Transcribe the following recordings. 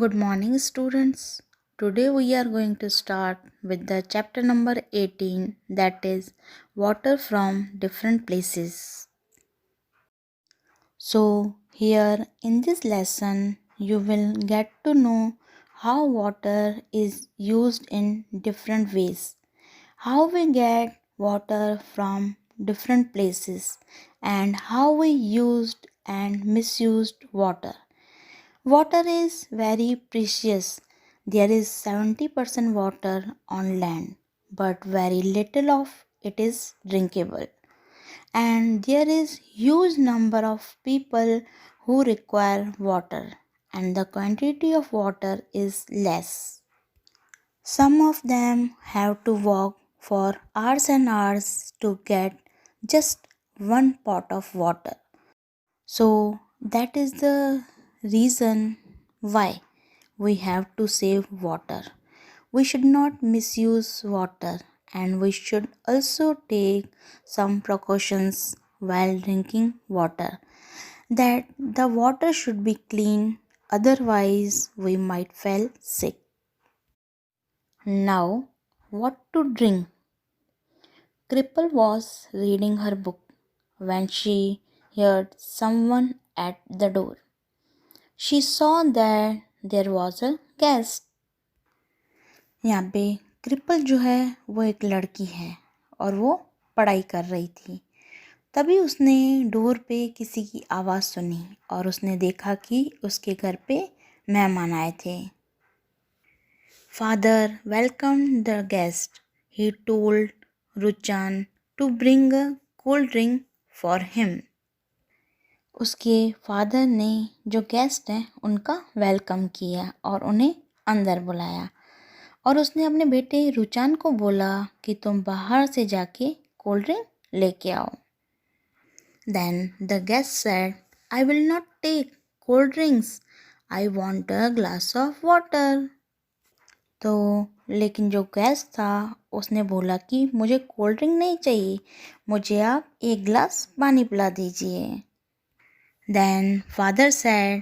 Good morning, students. Today we are going to start with the chapter number 18, that is water from different places. So, here in this lesson, you will get to know how water is used in different ways, how we get water from different places, and how we used and misused water. Water is very precious. There is 70% water on land, but very little of it is drinkable. And there is huge number of people who require water, and the quantity of water is less. Some of them have to walk for hours and hours to get just one pot of water. So that is the reason why we have to save water. We should not misuse water, and we should also take some precautions while drinking water. That the water should be clean, otherwise we might fall sick. Now, what to drink? Cripple was reading her book when she heard someone at the door. She saw that there was a guest. यहाँ पे cripple जो है वो एक लड़की है और वो पढ़ाई कर रही थी। तभी उसने डोर पे किसी की आवाज़ सुनी और उसने देखा कि उसके घर पे मेहमान आए थे। Father welcome the guest. He told Ruchan to bring a cold drink for him. उसके फादर ने जो गेस्ट हैं उनका वेलकम किया और उन्हें अंदर बुलाया और उसने अपने बेटे रुचान को बोला कि तुम बाहर से जाके कोल्ड ड्रिंक लेके आओ। Then the guest said, I will not take cold drinks, I want a glass of water. तो लेकिन जो गेस्ट था उसने बोला कि मुझे कोल्ड ड्रिंक नहीं चाहिए, मुझे आप एक गिलास पानी पिला दीजिए। Then father said,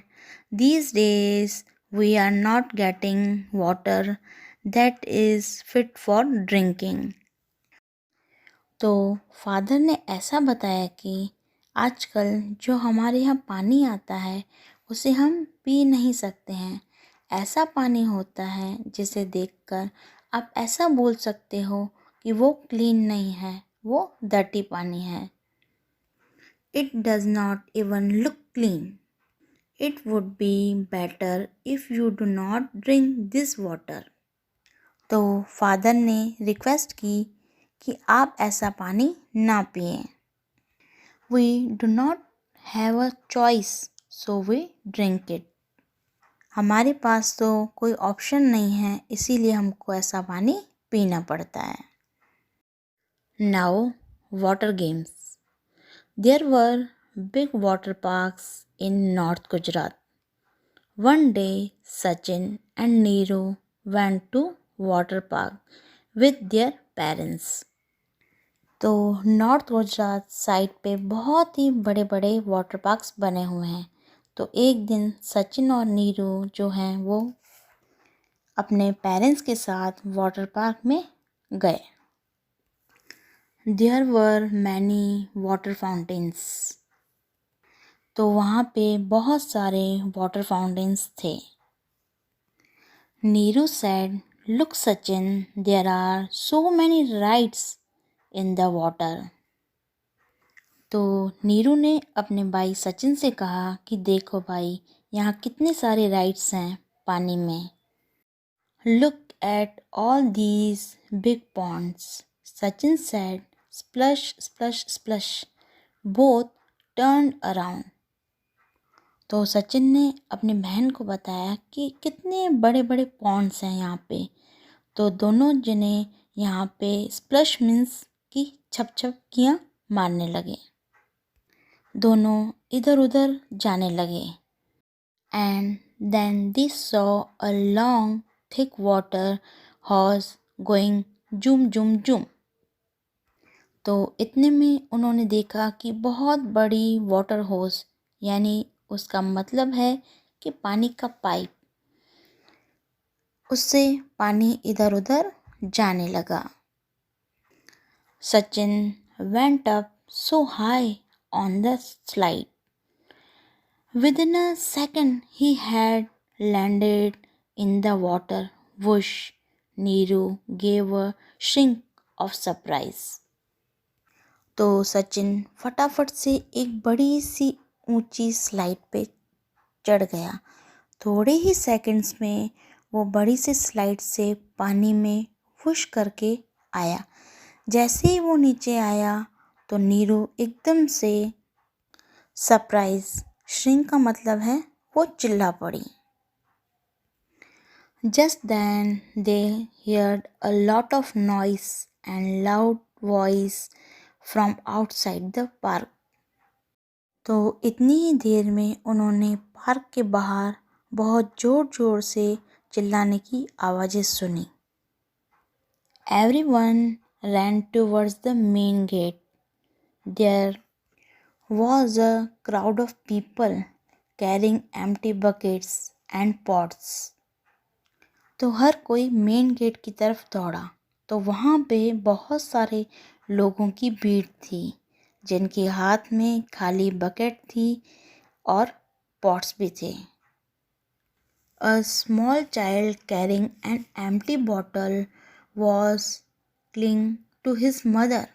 these days we are not getting water that is fit for drinking. तो फादर ने ऐसा बताया कि आजकल जो हमारे यहाँ पानी आता है उसे हम पी नहीं सकते हैं। ऐसा पानी होता है जिसे देखकर आप ऐसा बोल सकते हो कि वो क्लीन नहीं है, वो डर्टी पानी है। It does not even look clean. It would be better if you do not drink this water. तो फादर ने रिक्वेस्ट की कि आप ऐसा पानी ना पिएं। We do not have a choice, so we drink it. हमारे पास तो कोई ऑप्शन नहीं है, इसीलिए हमको ऐसा पानी पीना पड़ता है। Now, water games. There were big water parks in North Gujarat. One day, Sachin and Neeru went to water park with their parents. तो नॉर्थ गुजरात साइड पे बहुत ही बड़े बड़े वाटर पार्क्स बने हुए हैं। तो एक दिन सचिन और नीरू जो हैं वो अपने पेरेंट्स के साथ वाटर पार्क में गए। There were many water fountains. तो वहाँ पे बहुत सारे वाटर फाउंटेन्स थे। Neeru said, look Sachin, there are so many rides in the water. तो नीरू ने अपने भाई सचिन से कहा कि देखो भाई, यहाँ कितने सारे राइड्स हैं पानी में। Look at all these big ponds, Sachin said, splash splash splash, both turn around. तो सचिन ने अपनी बहन को बताया कि कितने बड़े बड़े पॉन्ड्स हैं यहाँ पे। तो दोनों जने यहाँ पे स्प्लश मीन्स की छप छपकियाँ मारने लगे। दोनों इधर उधर जाने लगे। And then they saw a long thick water horse going zoom zoom zoom. तो इतने में उन्होंने देखा कि बहुत बड़ी वाटर होस, यानी उसका मतलब है कि पानी का पाइप, उससे पानी इधर उधर जाने लगा। Sachin went up so high on the slide. Within a second, he had landed in the water. Whoosh! Neeru gave a shriek of surprise. तो सचिन फटाफट से एक बड़ी सी ऊंची स्लाइड पे चढ़ गया। थोड़े ही सेकंड्स में वो बड़ी सी स्लाइड से पानी में वुश करके आया। जैसे ही वो नीचे आया तो नीरू एकदम से सरप्राइज, श्रिंक का मतलब है वो चिल्ला पड़ी। Just then they heard a lot of noise and loud voice from outside the park. तो इतनी ही देर में उन्होंने पार्क के बाहर बहुत ज़ोर ज़ोर से चिल्लाने की आवाज़ें सुनी। Everyone ran towards the main gate. There was a crowd of people carrying empty buckets and pots. तो हर कोई मेन गेट की तरफ दौड़ा तो वहाँ पे बहुत सारे लोगों की भीड़ थी जिनके हाथ में खाली बकेट थी और पॉट्स भी थे। A small child carrying an empty bottle was clinging to his mother.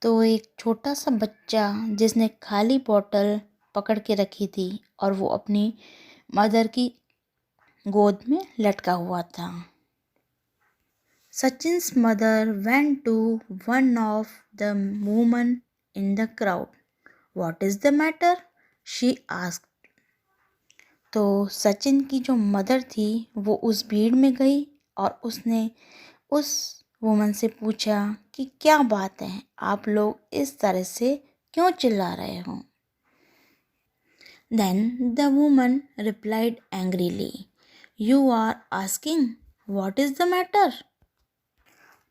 तो एक छोटा सा बच्चा जिसने खाली बॉटल पकड़ के रखी थी और वो अपनी मदर की गोद में लटका हुआ था। Sachin's mother went to one of the woman in the crowd. What is the matter? She asked. तो सचिन की जो मदर थी वो उस भीड़ में गई और उसने उस वुमन से पूछा कि क्या बात है, आप लोग इस तरह से क्यों चिल्ला रहे हो? Then the woman replied angrily, "You are asking what is the matter?"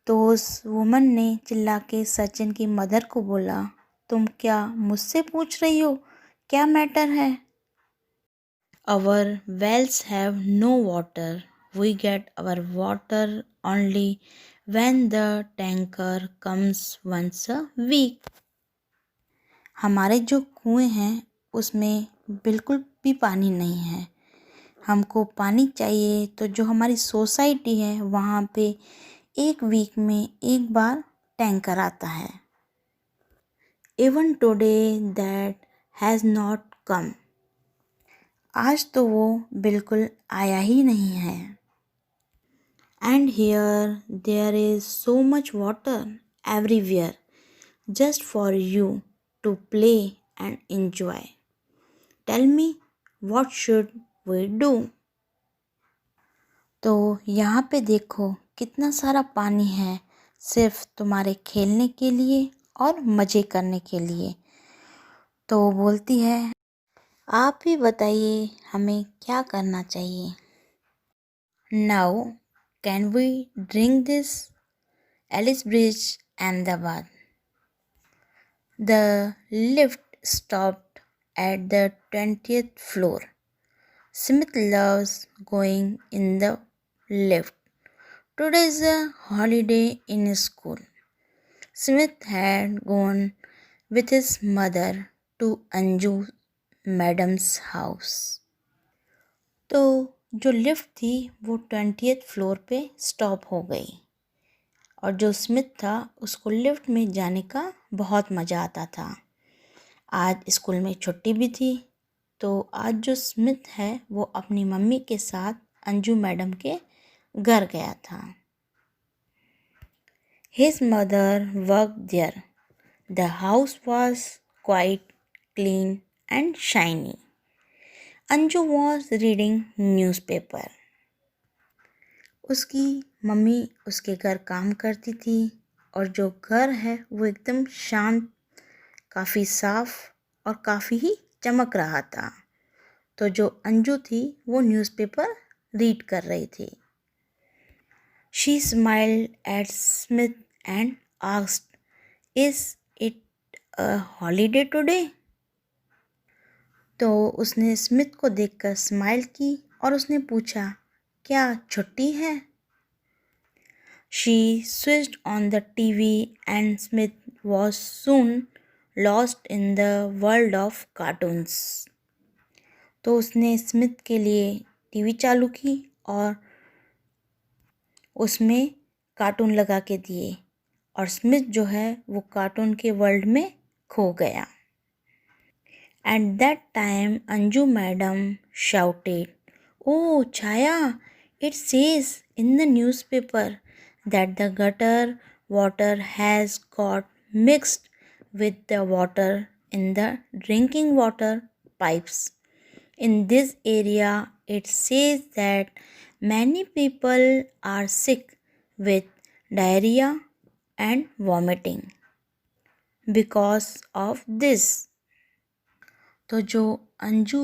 तो उस वुमन ने चिल्ला के सचिन की मदर को बोला, तुम क्या मुझसे पूछ रही हो, क्या मैटर है? Our wells have no water. We get our water only when the tanker comes once a week. हमारे जो कुएं हैं उसमें बिल्कुल भी पानी नहीं है। हमको पानी चाहिए तो जो हमारी सोसाइटी है वहाँ पे एक वीक में एक बार टैंकर आता है। Even today that has not come. आज तो वो बिल्कुल आया ही नहीं है। And here there is so much water everywhere just for you to play and enjoy. Tell me, what should we do? तो यहाँ पे देखो कितना सारा पानी है सिर्फ तुम्हारे खेलने के लिए और मज़े करने के लिए। तो वो बोलती है, आप ही बताइए हमें क्या करना चाहिए। Now can we drink this? Alice Bridge, Ahmedabad. The lift stopped at the 20th floor. Smith loves going in the lift. Today is a holiday in school. Smith had gone with his mother to Anju madams house. तो जो lift थी वो 20th floor पे stop हो गई और जो Smith था उसको लिफ्ट में जाने का बहुत मज़ा आता था। आज स्कूल में छुट्टी भी थी तो आज जो स्मिथ है वो अपनी मम्मी के साथ अंजू मैडम के घर गया था। His mother worked there. The house was quite clean and shiny. Anju was reading newspaper. उसकी मम्मी उसके घर काम करती थी और जो घर है वो एकदम शांत, काफ़ी साफ और काफ़ी ही चमक रहा था। तो जो अंजू थी वो न्यूज़पेपर रीड कर रही थी। She smiled at Smith and asked, "Is it a holiday today?" तो उसने स्मिथ को देखकर स्माइल की और उसने पूछा, क्या छुट्टी है? She switched on the TV and Smith was soon lost in the world of cartoons. तो उसने स्मिथ के लिए टीवी चालू की और उसमें कार्टून लगा के दिए और स्मिथ जो है वो कार्टून के वर्ल्ड में खो गया. At that time, Anju madam shouted, "Oh, Chaya, it says in the newspaper that the gutter water has got mixed with the water in the drinking water pipes. In this area, it says that many people are sick with diarrhea and vomiting because of this." तो जो Anju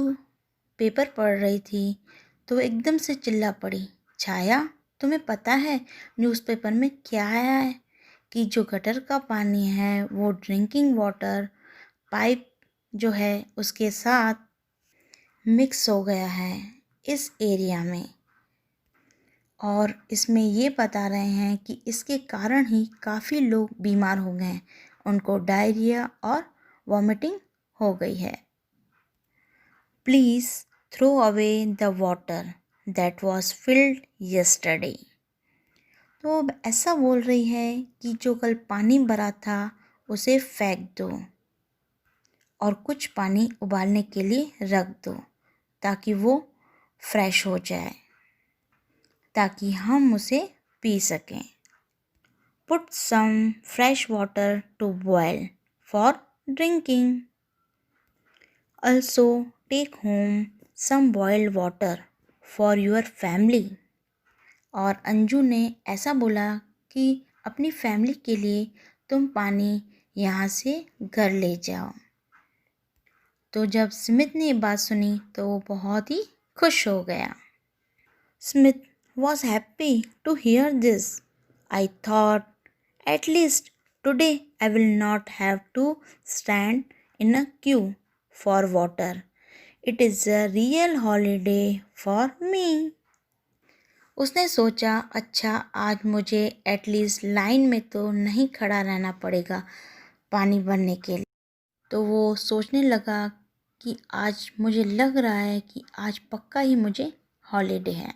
paper पढ़ रही थी तो एकदम से चिल्ला पड़ी, छाया, तुम्हें पता है न्यूज़पेपर में क्या आया है कि जो गटर का पानी है वो ड्रिंकिंग वाटर पाइप जो है उसके साथ मिक्स हो गया है इस एरिया में, और इसमें ये बता रहे हैं कि इसके कारण ही काफ़ी लोग बीमार हो गए हैं, उनको डायरिया और वॉमिटिंग हो गई है. Please throw away the water that was filled yesterday. तो अब ऐसा बोल रही है कि जो कल पानी भरा था उसे फेंक दो और कुछ पानी उबालने के लिए रख दो ताकि वो फ्रेश हो जाए, ताकि हम उसे पी सकें. Put some fresh water to boil for drinking. Also take home some boiled water for your family. और अंजू ने ऐसा बोला कि अपनी फैमिली के लिए तुम पानी यहाँ से घर ले जाओ. तो जब स्मिथ ने ये बात सुनी तो वो बहुत ही खुश हो गया. Smith was happy to hear this. I thought, at least today I will not have to stand in a queue for water. It is a real holiday for me. उसने सोचा, अच्छा आज मुझे एटलीस्ट लाइन में तो नहीं खड़ा रहना पड़ेगा पानी भरने के लिए. तो वो सोचने लगा कि आज मुझे लग रहा है कि आज पक्का ही मुझे हॉलीडे है.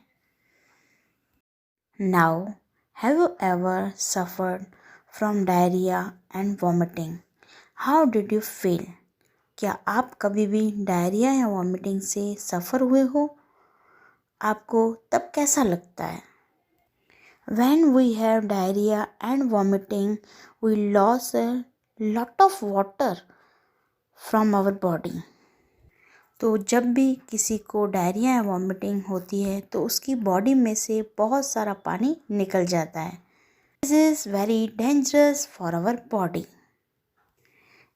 Now, have you ever suffered from diarrhea and vomiting? How did you feel? क्या आप कभी भी डायरिया या वॉमिटिंग से सफ़र हुए हो? आपको तब कैसा लगता है? When we have diarrhea and vomiting, we lose a lot of water from our body. तो जब भी किसी को डायरिया या वॉमिटिंग होती है तो उसकी बॉडी में से बहुत सारा पानी निकल जाता है. This is very dangerous for our body.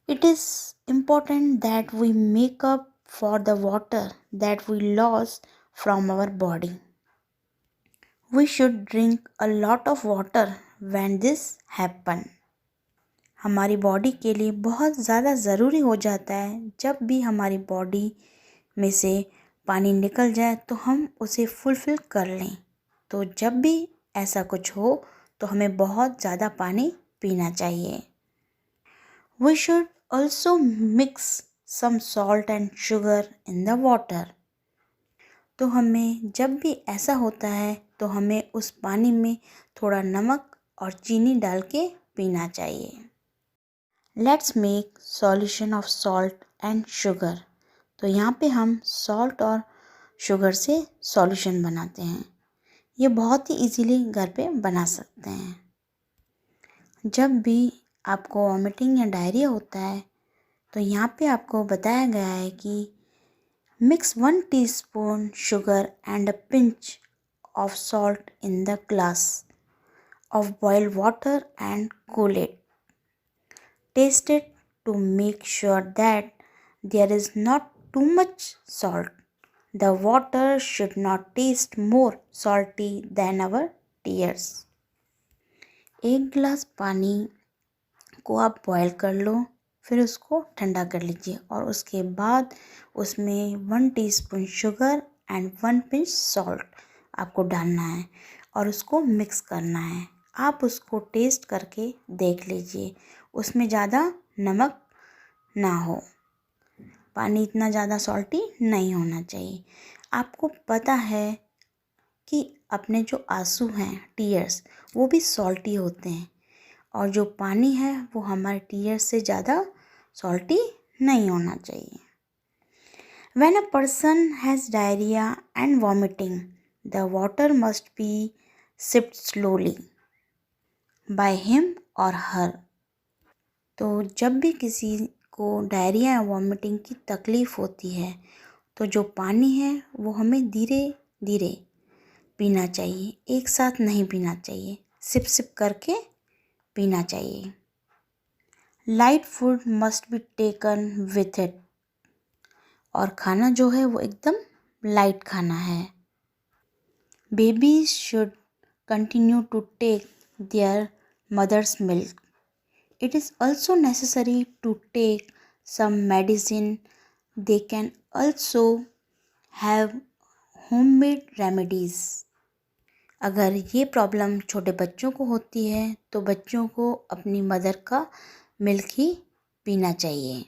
It is important that we make up for the water that we lost from our body. We should drink a lot of water when this happen. हमारी body के लिए बहुत ज़्यादा ज़रूरी हो जाता है जब भी हमारी बॉडी में से पानी निकल जाए तो हम उसे फुलफिल कर लें. तो जब भी ऐसा कुछ हो तो हमें बहुत ज़्यादा पानी पीना चाहिए. We should also mix some salt and sugar in the water. तो हमें जब भी ऐसा होता है तो हमें उस पानी में थोड़ा नमक और चीनी डाल के पीना चाहिए. Let's make solution of salt and sugar. तो यहाँ पे हम सॉल्ट और शुगर से सॉल्यूशन बनाते हैं. ये बहुत ही इजीली घर पे बना सकते हैं. जब भी आपको वॉमिटिंग या डायरिया होता है तो यहाँ पे आपको बताया गया है कि mix 1 teaspoon sugar and a pinch of salt in the glass of boiled water and cool it. Taste it to make sure that there is not too much salt. The water should not taste more salty than our tears. 1 गिलास पानी को आप boil कर लो, फिर उसको ठंडा कर लीजिए और उसके बाद उसमें 1 teaspoon sugar and 1 pinch salt आपको डालना है और उसको मिक्स करना है। आप उसको टेस्ट करके देख लीजिए, उसमें ज़्यादा नमक ना हो, पानी इतना ज़्यादा सॉल्टी नहीं होना चाहिए। आपको पता है कि अपने जो आंसू हैं, टीयर्स, वो भी सॉल्टी होते हैं और जो पानी है वो हमारे टीयर्स से ज़्यादा सॉल्टी नहीं होना चाहिए। When a person has diarrhea and vomiting, the water must be sipped slowly by him or her. तो जब भी किसी को डायरिया या वॉमिटिंग की तकलीफ़ होती है तो जो पानी है वो हमें धीरे धीरे पीना चाहिए, एक साथ नहीं पीना चाहिए, सिप सिप करके पीना चाहिए। Light food must be taken with it, और खाना जो है वो एकदम लाइट खाना है। Babies should continue to take their mother's milk. It is also necessary to take some medicine. They can also have homemade remedies. अगर ये प्रॉब्लम छोटे बच्चों को होती है तो बच्चों को अपनी मदर का मिल्क ही पीना चाहिए।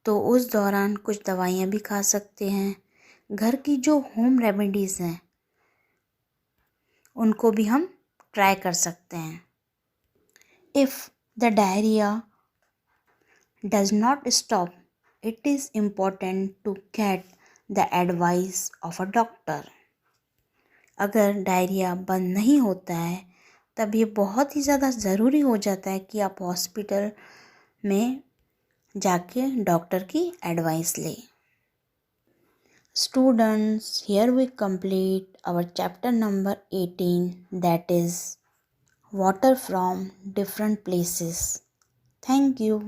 तो उस दौरान कुछ दवाइयाँ भी खा सकते हैं। घर की जो होम रेमेडीज़ हैं उनको भी हम ट्राई कर सकते हैं। If the diarrhoea does not stop, it is important to get the advice of a doctor. अगर डायरिया बंद नहीं होता है तब ये बहुत ही ज़्यादा ज़रूरी हो जाता है कि आप हॉस्पिटल में जाके डॉक्टर की एडवाइस लें। Students, here we complete our chapter number 18, that is water from different places. Thank you.